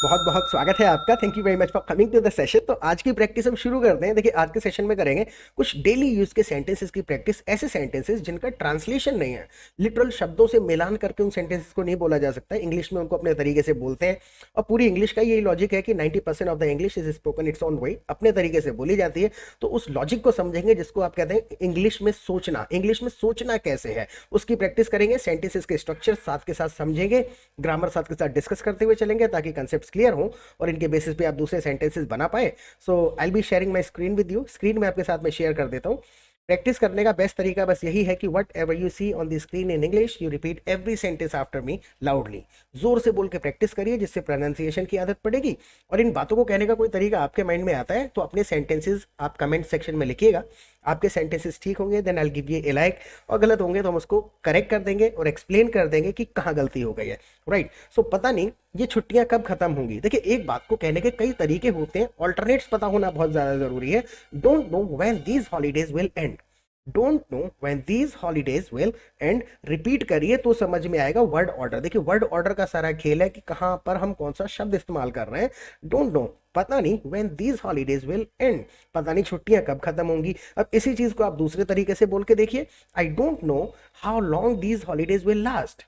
बहुत बहुत स्वागत है आपका। Thank you very much for coming to the session. तो आज की प्रैक्टिस हम शुरू करते हैं। देखिए, आज के सेशन में करेंगे कुछ डेली यूज के सेंटेंसेस की प्रैक्टिस। ऐसे सेंटेंसेस जिनका ट्रांसलेशन नहीं है, लिटरल शब्दों से मिलान करके उन सेंटेंसेस को नहीं बोला जा सकता। इंग्लिश में उनको अपने तरीके से बोलते हैं और पूरी इंग्लिश का यही लॉजिक है कि 90% of the English is spoken its own way, अपने तरीके से बोली जाती है। तो उस लॉजिक को समझेंगे जिसको आप कहते हैं इंग्लिश में सोचना। इंग्लिश में सोचना कैसे है उसकी प्रैक्टिस करेंगे। सेंटेंसेस के स्ट्रक्चर साथ के साथ समझेंगे, ग्रामर साथ के साथ डिस्कस करते हुए चलेंगे ताकि कंसेप्ट क्लियर हो और इनके बेसिस पे आप दूसरे सेंटेंसेस बना पाए। So I be sharing my screen with you. Screen में आपके साथ में शेयर कर देता हूँ। प्रैक्टिस करने का बेस्ट तरीका बस यही है कि whatever you see on the screen in English you repeat every sentence after me loudly. जोर से बोल के प्रैक्टिस करिए जिससे प्रोनाउंसिएशन की आदत पड़ेगी। और इन बातों को कहने का कोई तरीका आपके माइंड में आता है तो अपने सेंटेंसेस आप कमेंट सेक्शन में लिखिएगा। आपके सेंटेंसेस ठीक होंगे then I give you a like, और गलत होंगे तो हम उसको करेक्ट कर देंगे और एक्सप्लेन कर देंगे कि कहाँ गलती हो गई है। राइट। सो पता नहीं ये छुट्टियां कब खत्म होंगी। देखिए, एक बात को कहने के कई तरीके होते हैं, ऑल्टरनेट्स पता होना बहुत ज्यादा जरूरी है। Don't know when these holidays will and. Don't know when these holidays will and. Repeat करिए तो समझ में आएगा। वर्ड ऑर्डर, देखिए वर्ड ऑर्डर का सारा खेल है कि कहां पर हम कौन सा शब्द इस्तेमाल कर रहे हैं। डोंट नो, पता नहीं, when these holidays will and, पता नहीं छुट्टियां कब खत्म होंगी। अब इसी चीज को आप दूसरे तरीके से बोल के देखिए। I don't know how long these holidays will last.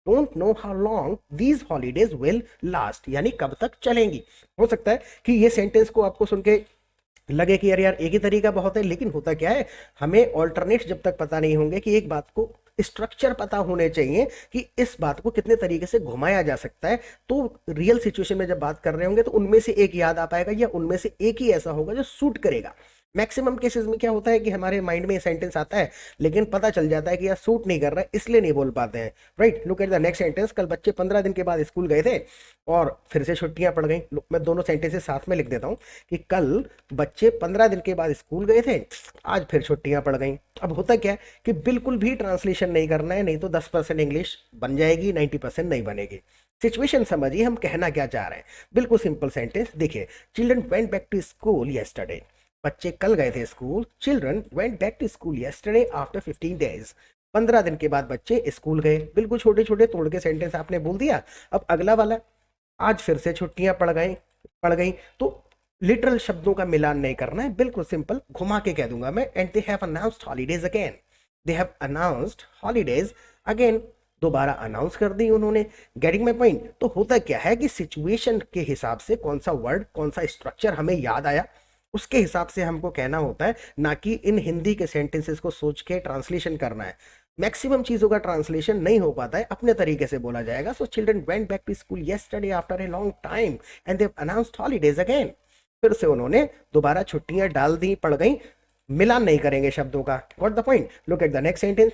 Don't know how long these holidays will last, यानी कब तक चलेंगी। हो सकता है कि ये सेंटेंस को आपको सुन के लगे कि यार यार एक ही तरीका बहुत है, लेकिन होता क्या है, हमें ऑल्टरनेट जब तक पता नहीं होंगे कि एक बात को स्ट्रक्चर पता होने चाहिए कि इस बात को कितने तरीके से घुमाया जा सकता है। तो रियल सिचुएशन में जब बात कर रहे होंगे तो उनमें से एक याद आ पाएगा या उनमें से एक ही ऐसा होगा जो सूट करेगा। मैक्सिमम केसेस में क्या होता है कि हमारे माइंड में सेंटेंस आता है लेकिन पता चल जाता है कि यार सूट नहीं कर रहा है, इसलिए नहीं बोल पाते हैं। Right. Look at the next sentence. कल बच्चे 15 दिन के बाद स्कूल गए थे और फिर से छुट्टियां पड़ गई। मैं दोनों सेंटेंसेस साथ में लिख देता हूं कि कल बच्चे 15 दिन के बाद स्कूल गए थे, आज फिर छुट्टियां पड़ गई। अब होता क्या है कि बिल्कुल भी ट्रांसलेशन नहीं करना है, नहीं तो 10% इंग्लिश बन जाएगी, 90% नहीं बनेगी। सिचुएशन समझिए हम कहना क्या चाह रहे हैं। बिल्कुल सिंपल सेंटेंस देखिए। Children went back to school yesterday. बच्चे कल गए थे school. Children went back to school yesterday after 15 days. 15 दिन के बाद बच्चे स्कूल गए। बिल्कुल छोटे छोटे तोड़ के सेंटेंस आपने बोल दिया। अब अगला वाला, आज फिर से छुट्टियां पड़ गई। तो लिटरल शब्दों का मिलान नहीं करना है, बिल्कुल सिंपल घुमा के कह दूंगा मैं। And they have announced holidays again. They have announced holidays again. दोबारा अनाउंस कर दी उन्होंने। Getting my point. तो होता क्या है कि सिचुएशन के हिसाब से कौन सा वर्ड, कौन सा स्ट्रक्चर हमें याद आया, उसके हिसाब से हमको कहना होता है, ना कि इन हिंदी के सेंटेंसेस को सोच के ट्रांसलेशन करना है। मैक्सिमम चीजों का ट्रांसलेशन नहीं हो पाता है, अपने तरीके से बोला जाएगा। So children went back to school yesterday after a long time and they announced holidays again. फिर से उन्होंने दोबारा छुट्टियां डाल दी, पड़ गई। मिलान नहीं करेंगे शब्दों का। What the point. Look at the next sentence.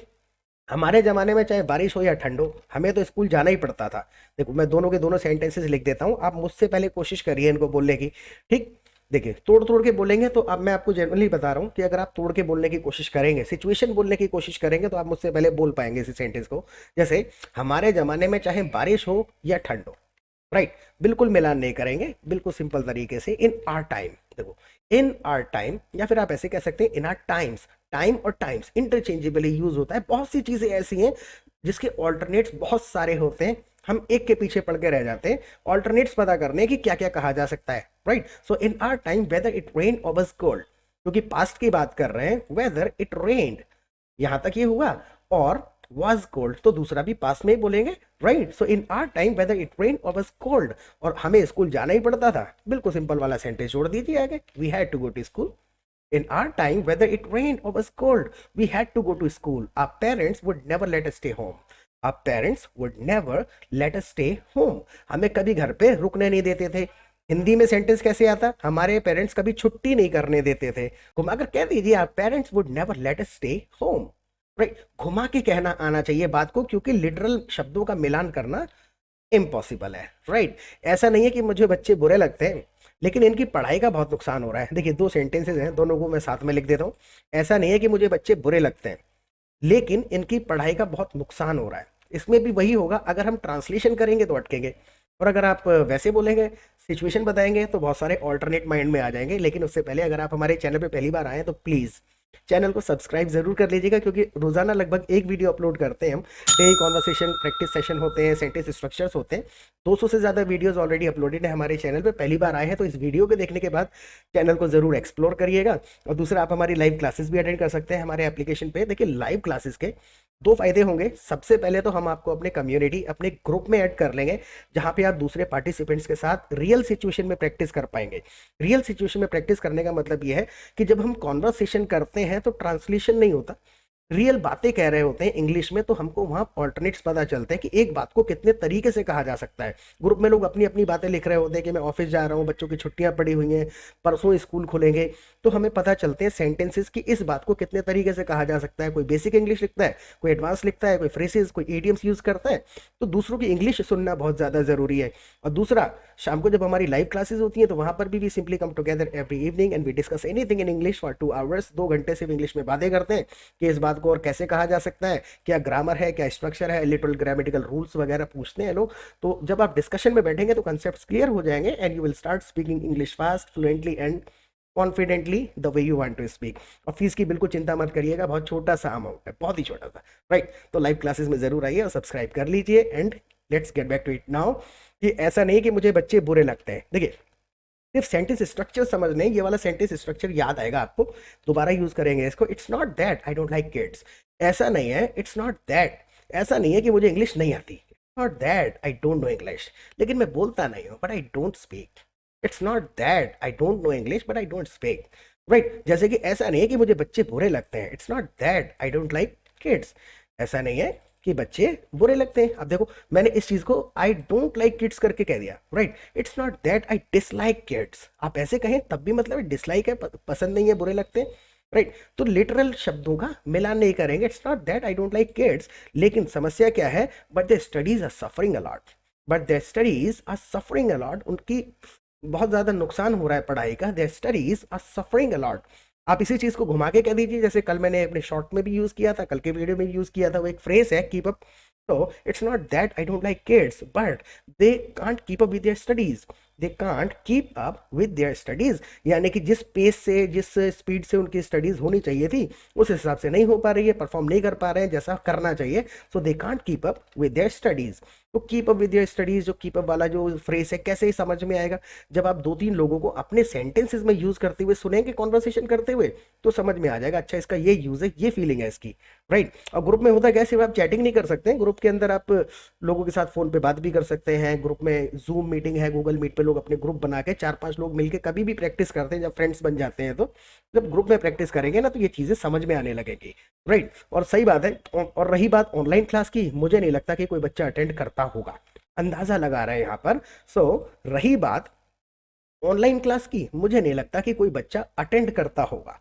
हमारे जमाने में चाहे बारिश हो या ठंड हो, हमें तो स्कूल जाना ही पड़ता था। देखो, मैं दोनों के दोनों सेंटेंसेस लिख देता हूं, आप मुझसे पहले कोशिश करिए इनको बोलने की। ठीक। देखिए, तोड़ तोड़ के बोलेंगे तो अब मैं आपको जनरली बता रहा हूं कि अगर आप तोड़ के बोलने की कोशिश करेंगे, सिचुएशन बोलने की कोशिश करेंगे, तो आप मुझसे पहले बोल पाएंगे इस सेंटेंस को। जैसे, हमारे जमाने में चाहे बारिश हो या ठंड हो। राइट। बिल्कुल मिलान नहीं करेंगे, बिल्कुल सिंपल तरीके से। इन आर टाइम। देखो, इन आर टाइम, या फिर आप ऐसे कह सकते हैं इन आर टाइम्स। टाइम और टाइम्स इंटरचेंजेबली यूज होता है। बहुत सी चीजें ऐसी हैं जिसके ऑल्टरनेट्स बहुत सारे होते हैं, हम एक के पीछे पड़ के रह जाते हैं ऑल्टरनेट्स पता करने की क्या क्या कहा जा सकता है। Right. So in are time whether it rain और वाज कोल्ड, क्योंकि पास्ट की बात कर रहे हैं। वेदर इट रेन्ड, यहां तक ये हुआ। और was cold तो दूसरा भी पास में ही बोलेंगे। Right. So in are time whether it rain और was cold, और हमें स्कूल जाना ही पड़ता था। बिल्कुल सिंपल वाला सेंटेंस जोड़ दीजिए आगे। We had to go to school. In our time, whether it rained or was cold, we had to go to school. Our parents would never let us stay home. Our parents would never let us stay home. हमें कभी घर पे रुकने नहीं देते थे। हिंदी में sentence कैसे आता? हमारे पेरेंट्स कभी छुट्टी नहीं करने देते थे। घुमा कर कह दीजिए, our parents would never let us stay home. Right. घुमा के कहना आना चाहिए बात को, क्योंकि लिटरल शब्दों का मिलान करना इम्पॉसिबल है। राइट। ऐसा नहीं है कि मुझे बच्चे बुरे लगते हैं, लेकिन इनकी पढ़ाई का बहुत नुकसान हो रहा है। देखिए, दो सेंटेंसेस हैं, दोनों को मैं साथ में लिख देता हूँ। ऐसा नहीं है कि मुझे बच्चे बुरे लगते हैं, लेकिन इनकी पढ़ाई का बहुत नुकसान हो रहा है। इसमें भी वही होगा, अगर हम ट्रांसलेशन करेंगे तो अटकेंगे। और अगर आप वैसे बोलेंगे, सिचुएशन बताएंगे, तो बहुत सारे ऑल्टरनेट माइंड में आ जाएंगे। लेकिन उससे पहले अगर आप हमारे चैनल पे पहली बार आए हैं तो प्लीज़ चैनल को सब्सक्राइब जरूर कर लीजिएगा, क्योंकि रोजाना लगभग एक वीडियो अपलोड करते हैं हम। डेली कॉन्वर्सेशन प्रैक्टिस सेशन होते हैं, सेंटेंस स्ट्रक्चर्स होते हैं। 200 से ज़्यादा वीडियोस ऑलरेडी अपलोडेड है हमारे चैनल पे। पहली बार आए हैं तो इस वीडियो को देखने के बाद चैनल को जरूर एक्सप्लोर करिएगा। और दूसरा, आप हमारी लाइव क्लासेस भी अटेंड कर सकते हैं हमारे एप्लीकेशन पे। देखिए, लाइव क्लासेस के दो फायदे होंगे। सबसे पहले तो हम आपको अपने कम्युनिटी, अपने ग्रुप में ऐड कर लेंगे, जहां पे आप दूसरे पार्टिसिपेंट्स के साथ रियल सिचुएशन में प्रैक्टिस कर पाएंगे। रियल सिचुएशन में प्रैक्टिस करने का मतलब यह है कि जब हम कॉन्वर्सेशन करते हैं तो ट्रांसलेशन नहीं होता, रियल बातें कह रहे होते हैं इंग्लिश में, तो हमको वहां ऑल्टरनेट्स पता चलते हैं कि एक बात को कितने तरीके से कहा जा सकता है। ग्रुप में लोग अपनी अपनी बातें लिख रहे होते हैं कि मैं ऑफिस जा रहा हूँ, बच्चों की छुट्टियां पड़ी हुई हैं, परसों स्कूल खुलेंगे। तो हमें पता चलते हैं सेंटेंसेस की इस बात को कितने तरीके से कहा जा सकता है। कोई बेसिक इंग्लिश लिखता है, कोई एडवांस लिखता है, कोई फ्रेसेस, कोई इडियम्स यूज करता है। तो दूसरों की इंग्लिश सुनना बहुत ज्यादा जरूरी है। और दूसरा, शाम को जब हमारी लाइव क्लासेस होती हैं तो वहां पर भी we simply come together every evening and we discuss anything in English for 2 hours. 2 घंटे सिर्फ इंग्लिश में बातें करते हैं कि इस बात को और कैसे कहा जा सकता है, क्या ग्रामर है, क्या स्ट्रक्चर है, लिटरल ग्रामेटिकल रूल्स वगैरह पूछते हैं लोग। तो जब आप डिस्कशन में बैठेंगे तो कंसेप्ट्स क्लियर हो जाएंगे and you will start speaking English fast, fluently and confidently the way you want to speak. और फीस की बिल्कुल चिंता मत करिएगा, बहुत छोटा सा अमाउंट है, बहुत ही छोटा सा, राइट। तो लाइव क्लासेस में जरूर आइए और सब्सक्राइब कर लीजिए। And let's get back to it now. कि ऐसा नहीं कि मुझे बच्चे बुरे लगते हैं। देखिए, सिर्फ सेंटेंस स्ट्रक्चर समझने, ये वाला सेंटेंस स्ट्रक्चर याद आएगा आपको, दोबारा यूज करेंगे इसको। It's not that I don't like kids, ऐसा नहीं है। इट्स नॉट दैट, ऐसा नहीं है कि मुझे इंग्लिश नहीं आती। Not that I don't know English, लेकिन मैं बोलता नहीं हूँ, but I don't speak. It's not that I don't know English but I don't speak, right. जैसे कि ऐसा नहीं है कि मुझे बच्चे बुरे लगते हैं। It's not that I don't like kids, ऐसा नहीं है कि बच्चे बुरे लगते हैं। अब देखो, मैंने इस चीज को आई डोंट लाइक किड्स करके कह दिया, right. It's not that I dislike kids, आप ऐसे कहें तब भी मतलब डिसलाइक है, पसंद नहीं है, बुरे लगते हैं, राइट। तो लिटरल शब्दों का मिलान नहीं करेंगे। It's not that I don't like kids, लेकिन समस्या क्या है, but the studies are suffering a lot, but the studies are suffering a lot, उनकी बहुत ज्यादा नुकसान हो रहा है पढ़ाई का। The studies are suffering a lot. आप इसी चीज को घुमा के कह दीजिए, जैसे कल मैंने अपने शॉर्ट में भी यूज किया था, कल के वीडियो में भी यूज किया था, वो एक फ्रेज है, कीप अप। तो it's not that I don't like kids, but they can't keep up with their studies, they can't keep up with their studies. यानी कि जिस पेस से, जिस स्पीड से उनकी स्टडीज होनी चाहिए थी, उस हिसाब से नहीं हो पा रही है, परफॉर्म नहीं कर पा रहे हैं जैसा करना चाहिए। So they can't keep up with their studies. तो keep up with their studies, जो कीप अप वाला जो फ्रेज है, कैसे ही समझ में आएगा, जब आप 2-3 लोगों को अपने सेंटेंसेस में यूज करते हुए सुनेंगे, कॉन्वर्सेशन करते हुए, तो समझ में आ जाएगा, अच्छा इसका ये यूज है, ये फीलिंग है इसकी, राइट। और ग्रुप में होता क्या है, सिर्फ आप चैटिंग नहीं कर सकते हैं, ग्रुप के अंदर आप लोगों के साथ फोन पे बात भी कर सकते हैं। ग्रुप में जूम मीटिंग है, गूगल मीट पे लोग अपने ग्रुप बना के 4-5 लोग मिलके कभी भी प्रैक्टिस करते हैं, जब फ्रेंड्स बन जाते हैं। तो जब ग्रुप में प्रैक्टिस करेंगे ना, तो ये चीजें समझ में आने लगेगी, राइट। और सही बात है। और रही बात ऑनलाइन क्लास की, मुझे नहीं लगता कि कोई बच्चा अटेंड करता होगा, अंदाजा लगा रहे हैं यहाँ पर। सो रही बात ऑनलाइन क्लास की, मुझे नहीं लगता कि कोई बच्चा अटेंड करता होगा।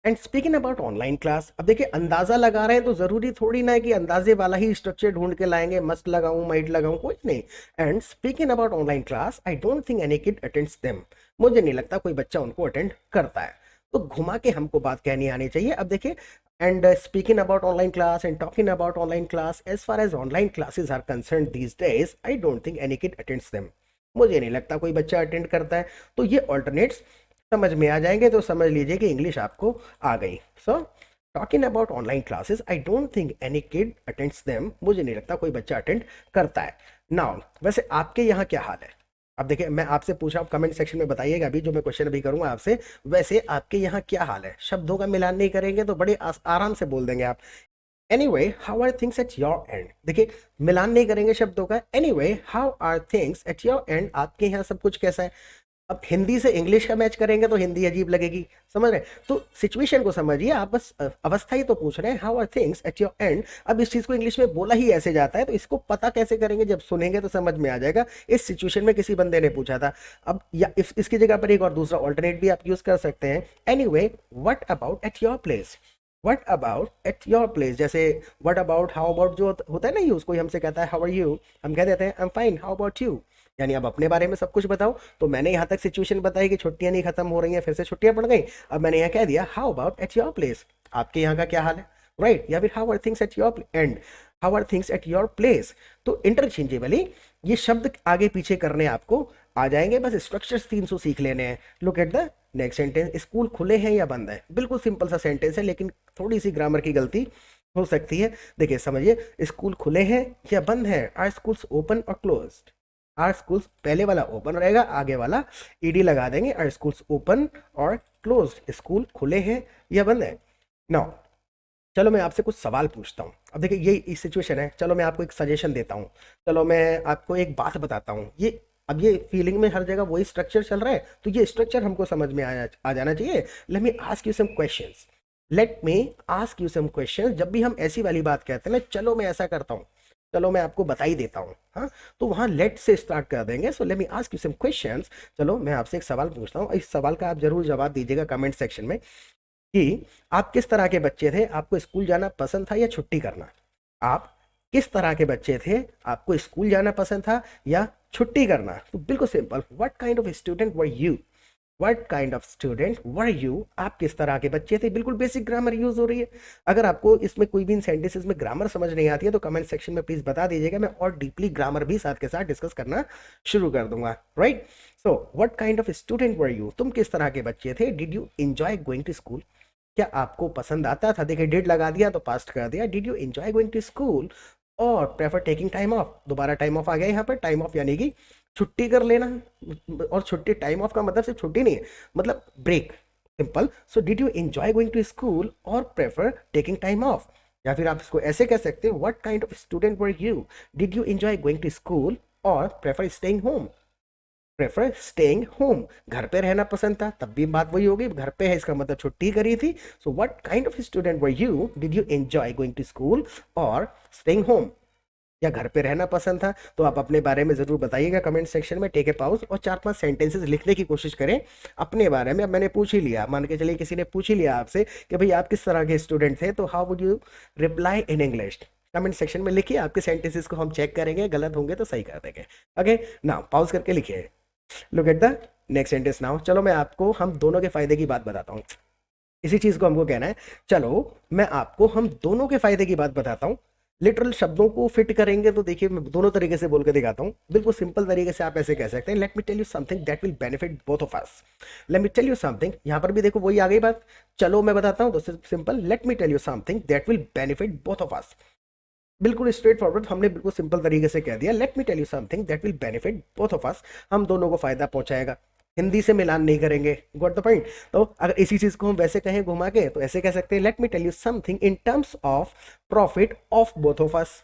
And speaking about online class, अब देखिए, अंदाजा लगा रहे हैं तो जरूरी थोड़ी ना है कि अंदाजे वाला ही स्ट्रक्चर ढूंढ के लाएंगे, मस्ट लगाऊं, माइट लगाऊं, कुछ नहीं। And speaking about online class, I don't think any kid attends them, मुझे नहीं लगता कोई बच्चा उनको अटेंड करता है। तो घुमा के हमको बात कहनी आनी चाहिए। अब देखिए, and speaking about online class and talking about online class, as far as online classes are concern these days, I don't think any kid attends them, मुझे नहीं लगता कोई बच्चा अटेंड करता है। तो ये ऑल्टरनेट्स समझ में आ जाएंगे, तो समझ लीजिए कि इंग्लिश आपको आ गई। So talking about online classes, I don't think any kid attends them, मुझे नहीं लगता कोई बच्चा अटेंड करता है। नाउ वैसे आपके यहाँ क्या हाल है? अब देखिए, मैं आपसे पूछा, आप कमेंट सेक्शन में बताइएगा अभी जो मैं क्वेश्चन अभी करूंगा आपसे, वैसे आपके यहाँ क्या हाल है? शब्दों का मिलान नहीं करेंगे तो बड़े आराम से बोल देंगे आप। Anyway how are things at your end, देखिए मिलान नहीं करेंगे शब्दों का। Anyway how are things at your end, आपके यहाँ सब कुछ कैसा है? अब हिंदी से इंग्लिश का मैच करेंगे तो हिंदी अजीब लगेगी, समझ रहे? तो सिचुएशन को समझिए, आप बस अवस्था ही तो पूछ रहे हैं, how are things at your end. अब इस चीज को इंग्लिश में बोला ही ऐसे जाता है, तो इसको पता कैसे करेंगे? जब सुनेंगे तो समझ में आ जाएगा। इस सिचुएशन में किसी बंदे ने पूछा था। अब या इसकी जगह पर एक और दूसरा ऑल्टरनेट भी आप यूज कर सकते हैं। Anyway what about at your place, what about at your place. जैसे व्हाट अबाउट, हाउ अबाउट जो होता है ना यूज, कोई हमसे कहता है हाउ आर यू, हम कह देते हैं I am fine, how about you, यानी अब अपने बारे में सब कुछ बताओ। तो मैंने यहाँ तक सिचुएशन बताई कि छुट्टियां नहीं खत्म हो रही हैं, फिर से छुट्टियां पड़ गई। अब मैंने यहाँ कह दिया how about at your place, आपके यहाँ का क्या हाल है, राइट। या फिर how are things at your end, how are things at your place. तो इंटरचेंजेबली ये शब्द आगे पीछे करने आपको आ जाएंगे, बस स्ट्रक्चर्स 300 सीख लेने हैं। Look at the next sentence, school खुले हैं या बंद है। बिल्कुल सिंपल सा सेंटेंस है, लेकिन थोड़ी सी ग्रामर की गलती हो सकती है। देखिए समझिए, स्कूल खुले हैं या बंद है। आर स्कूल्स ओपन और क्लोज्ड। आर स्कूल्स, पहले वाला ओपन रहेगा, आगे वाला ईडी लगा देंगे। आर स्कूल्स ओपन और क्लोज्ड, स्कूल खुले हैं या बंद है। नाउ चलो मैं आपसे कुछ सवाल पूछता हूँ। अब देखिए ये सिचुएशन है, चलो मैं आपको एक सजेशन देता हूँ, चलो मैं आपको एक बात बताता हूँ। ये अब ये फीलिंग में हर जगह वही स्ट्रक्चर चल रहा है, तो ये स्ट्रक्चर हमको समझ में आ जाना चाहिए। Let me ask you some questions. Let me ask you some questions. जब भी हम ऐसी वाली बात कहते हैं ना, चलो मैं ऐसा करता हूँ, चलो मैं आपको बता ही देता हूँ, हाँ, तो वहां लेट से स्टार्ट कर देंगे। So let me ask you some questions. चलो मैं आपसे एक सवाल पूछता हूँ, इस सवाल का आप जरूर जवाब दीजिएगा कमेंट सेक्शन में, कि आप किस तरह के बच्चे थे, आपको स्कूल जाना पसंद था या छुट्टी करना। आप किस तरह के बच्चे थे, आपको स्कूल जाना पसंद था या छुट्टी करना। तो बिल्कुल simple, what kind of student were you, what kind of student were you, आप किस तरह के बच्चे थे। बिल्कुल बेसिक ग्रामर यूज हो रही है। अगर आपको इसमें कोई भी इन सेंटेंसेस में ग्रामर समझ नहीं आती है तो कमेंट सेक्शन में प्लीज बता दीजिएगा, मैं और डीपली ग्रामर भी साथ के साथ डिस्कस करना शुरू कर दूंगा। Right, so what kind of student were you, तुम किस तरह के बच्चे थे। Did you enjoy going to school, क्या आपको पसंद आता था। देखिए डिड लगा दिया तो पास्ट कर दिया। Did you enjoy going to school और प्रेफर टेकिंग टाइम ऑफ। दोबारा टाइम ऑफ आ गया यहाँ पर, टाइम ऑफ यानी कि छुट्टी कर लेना। और छुट्टी, टाइम ऑफ का मतलब सिर्फ छुट्टी नहीं है, मतलब break, simple. So did you enjoy going to school और प्रेफर टेकिंग टाइम ऑफ। या फिर आप इसको ऐसे कह सकते हो, what kind of student were you, did you enjoy going to school और prefer staying home. Prefer staying home, घर पे रहना पसंद था, तब भी बात वही होगी, घर पे है इसका मतलब छुट्टी करी थी। So what kind of student were you, did you enjoy going to school और स्टेइंग होम, या घर पे रहना पसंद था। तो आप अपने बारे में जरूर बताइएगा कमेंट सेक्शन में। टेक ए पाउज और 4-5 सेंटेंसेस लिखने की कोशिश करें अपने बारे में। अब मैंने पूछ ही लिया, मान के चलिए किसी ने पूछ ही लिया आपसे कि भाई आप किस तरह के स्टूडेंट थे, तो how would you reply in English. Comment section में लिखिए, आपके सेंटेंसेस को हम चेक करेंगे, गलत होंगे तो सही कर देंगे। ओके, नाउ पॉज करके लिखिए। Look at the next sentence now. चलो मैं आपको हम दोनों के फायदे की बात बताता हूँ, इसी चीज को हमको कहना है। चलो मैं आपको हम दोनों के फायदे की बात बताता हूँ। लिटरल शब्दों को फिट करेंगे तो देखिए मैं दोनों तरीके से बोल के दिखाता हूँ। बिल्कुल सिंपल तरीके से आप ऐसे कह सकते हैं, let me tell you something that will benefit both of us. Let me tell you something, यहाँ पर भी देखो वही आ गई बात, चलो मैं बताता हूँ, तो simple, let me tell you something that will benefit both of us. बिल्कुल स्ट्रेट फॉरवर्ड, हमने बिल्कुल सिंपल तरीके से कह दिया, let me tell you something that will benefit both of us, हम दोनों को फायदा पहुंचाएगा। हिंदी से मिलान नहीं करेंगे, गॉट द पॉइंट। तो अगर इसी चीज को हम वैसे कहें घुमा के, तो ऐसे कह सकते हैं, let me tell you something in terms of profit of both of us.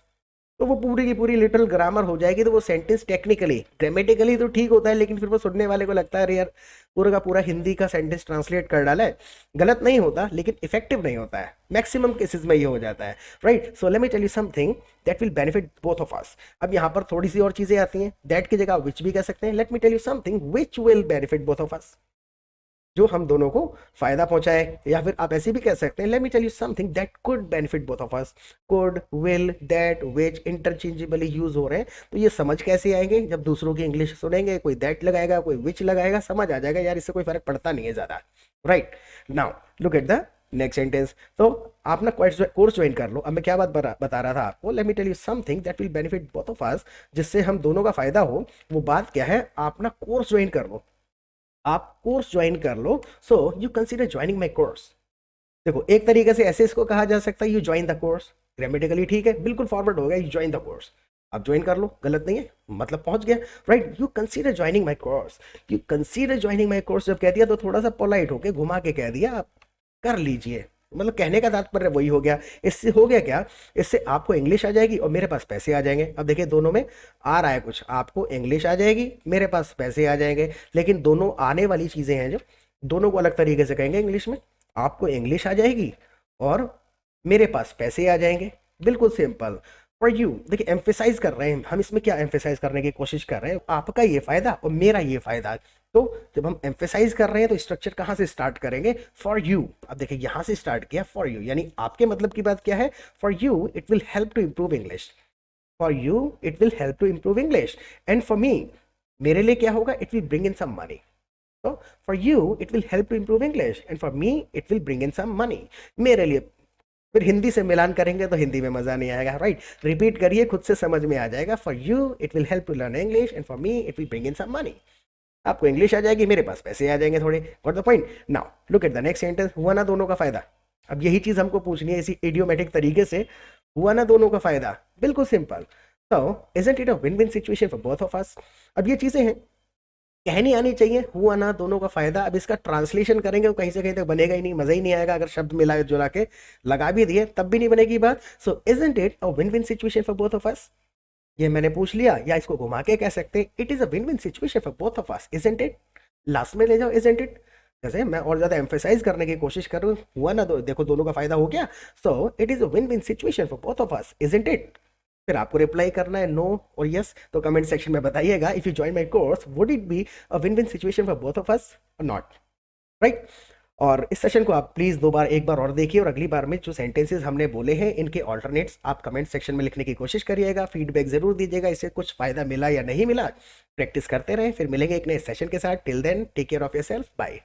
तो वो पूरी की पूरी लिटरल ग्रामर हो जाएगी। तो वो सेंटेंस टेक्निकली ग्रामेटिकली तो ठीक होता है, लेकिन फिर वो सुनने वाले को लगता है अरे यार पूरा का पूरा हिंदी का सेंटेंस ट्रांसलेट कर डाला है। गलत नहीं होता, लेकिन इफेक्टिव नहीं होता है, मैक्सिमम केसेस में ये हो जाता है। Right, so let me tell you something that will benefit both of us. अब यहाँ पर थोड़ी सी और चीजें आती हैं, दैट की जगह विच भी कह सकते हैं। Let me tell you something which will benefit both of us, जो हम दोनों को फायदा पहुंचाए। या फिर आप ऐसे भी कह सकते हैं, let me tell you something that could benefit both of us. Could, will, that, which interchangeably use हो रहे हैं। तो ये समझ कैसे आएंगे, जब दूसरों की इंग्लिश सुनेंगे, कोई दैट लगाएगा, कोई विच लगाएगा, समझ आ जाएगा यार इससे कोई फर्क पड़ता नहीं है ज्यादा। Right, now look at the next sentence. तो आप ना कोर्स ज्वाइन कर लो। अब मैं क्या बात बता रहा था आपको, let me tell you something that will benefit both of us, जिससे हम दोनों का फायदा हो। वो बात क्या है, आप ना कोर्स ज्वाइन कर लो, आप कोर्स ज्वाइन कर लो। So you consider joining my course. देखो एक तरीके से ऐसे इसको कहा जा सकता है, you join the course, grammatically ठीक है, बिल्कुल फॉरवर्ड हो गया, यू ज्वाइन द कोर्स। आप ज्वाइन कर लो, गलत नहीं है, मतलब पहुंच गया। Right, you consider joining my course. You consider joining my course जब कह दिया तो थोड़ा सा पोलाइट होके घुमा के कह दिया, आप कर लीजिए, मतलब कहने का तात्पर्य वही हो गया। इससे हो गया क्या, इससे आपको इंग्लिश आ जाएगी और मेरे पास पैसे आ जाएंगे। अब देखिए दोनों में आ रहा है कुछ, आपको इंग्लिश आ जाएगी, मेरे पास पैसे आ जाएंगे। लेकिन दोनों आने वाली चीजें हैं जो दोनों को अलग तरीके से कहेंगे इंग्लिश में। आपको इंग्लिश आ जाएगी और मेरे पास पैसे आ जाएंगे, बिल्कुल सिंपल। फॉर यू, देखिए एम्फेसाइज कर रहे हैं हम, इसमें क्या एम्फेसाइज करने की कोशिश कर रहे हैं, आपका ये फायदा और मेरा ये फायदा। तो जब हम एम्फेसाइज कर रहे हैं तो स्ट्रक्चर कहां से स्टार्ट करेंगे, फॉर यू। अब देखिए यहां से स्टार्ट किया फॉर यू, यानी आपके मतलब की बात क्या है, for you it will help to improve English. For you it will help to improve English, and for me, मेरे लिए क्या होगा, it will bring in some money. तो for you it will help to improve English and for me it will bring in some money. मेरे लिए फिर हिंदी से मिलान करेंगे तो हिंदी में मजा नहीं आएगा, राइट? रिपीट करिए, खुद से समझ में आ जाएगा। For you it will help to learn English and for me it will bring in some money. आपको इंग्लिश आ जाएगी, मेरे पास पैसे आ जाएंगे थोड़े। What the point? Now look at the next sentence. हुआ ना दोनों का फायदा। अब यही चीज हमको पूछनी है इसी इडियोमेटिक तरीके से। हुआ ना दोनों का फायदा, बिल्कुल सिंपल। तो isn't it a win win situation for both of us? अब ये चीजें हैं, कहनी आनी चाहिए। हुआ ना दोनों का फायदा। अब इसका ट्रांसलेशन करेंगे तो कहीं से कहीं तक बनेगा ही नहीं, मजा ही नहीं आएगा। अगर शब्द मिला जुला के लगा भी दिए तब भी नहीं बनेगी बात। सो isn't it a win win situation for both of अस? ये मैंने पूछ लिया, या इसको घुमा के कह सकते हैं it is a win win situation for both of us, isn't it? Last में ले जाओ इजंट इट। जैसे मैं और ज्यादा एम्फेसाइज करने की कोशिश कर रहा हूँ, हुआ ना देखो दोनों का फायदा हो गया। So it is a win win situation for both of us, isn't it? फिर आपको रिप्लाई करना है नो और यस। तो कमेंट सेक्शन में बताइएगा, if you join my course would it be a win win situation for both of अस और not, right? और इस सेशन को आप प्लीज एक बार और देखिए, और अगली बार में जो सेंटेंसेस हमने बोले हैं इनके ऑल्टरनेट्स आप कमेंट सेक्शन में लिखने की कोशिश करिएगा। फीडबैक जरूर दीजिएगा, इससे कुछ फायदा मिला या नहीं मिला। प्रैक्टिस करते रहें, फिर मिलेंगे एक नए सेशन के साथ। Till then take care of yourself, bye.